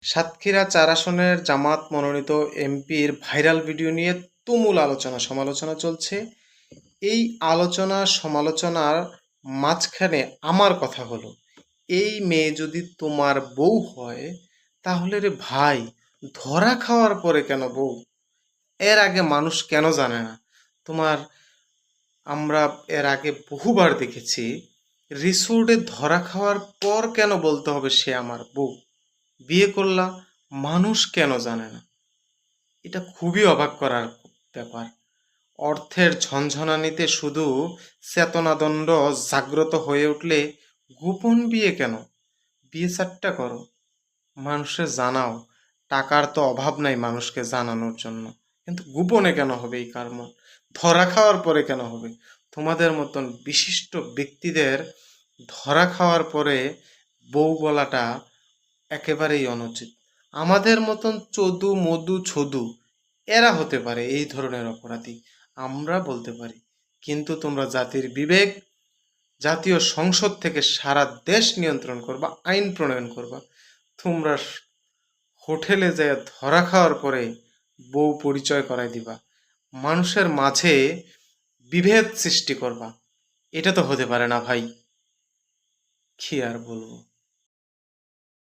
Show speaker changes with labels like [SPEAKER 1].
[SPEAKER 1] সাতক্ষীরা ৪ আসনের জামাত মনোনীত এমপির ভাইরাল ভিডিও নিয়ে তুমুল আলোচনা সমালোচনা চলছে। এই আলোচনা সমালোচনার মাঝখানে আমার কথা হলো, এই মেয়ে যদি তোমার বউ হয় তাহলে রে ভাই, ধরা খাওয়ার পরে কেন বউ? এর আগে মানুষ কেন জানে না? তোমার আমরা এর আগে বহুবার দেখেছি, রিসোর্টে ধরা খাওয়ার পর কেন বলতে হবে সে আমার বউ? বিয়ে করলা, মানুষ কেন জানে না? এটা খুবই অবাক করার ব্যাপার। অর্থের ঝনঝনানিতে শুধু চেতনাদণ্ড জাগ্রত হয়ে উঠলে গোপন বিয়ে কেন? বিয়ে চারটা করো, মানুষের জানাও। টাকার তো অভাব নাই মানুষকে জানানোর জন্য, কিন্তু গোপনে কেন হবে এই কর্ম? ধরা খাওয়ার পরে কেন হবে? তোমাদের মতন বিশিষ্ট ব্যক্তিদের ধরা খাওয়ার পরে বউ বলাটা একেবারেই অনুচিত। আমাদের মতন চদু মধু ছদু এরা হতে পারে এই ধরনের অপরাধী, আমরা বলতে পারি। কিন্তু তোমরা জাতির বিবেক, জাতীয় সংসদ থেকে সারা দেশ নিয়ন্ত্রণ করবা, আইন প্রণয়ন করবা, তোমরা হোটেলে যায় ধরা খাওয়ার পরে বউ পরিচয় করাই দিবা, মানুষের মাঝে বিভেদ সৃষ্টি করবা। এটা তো হতে পারে না ভাই, কি আর বলবো।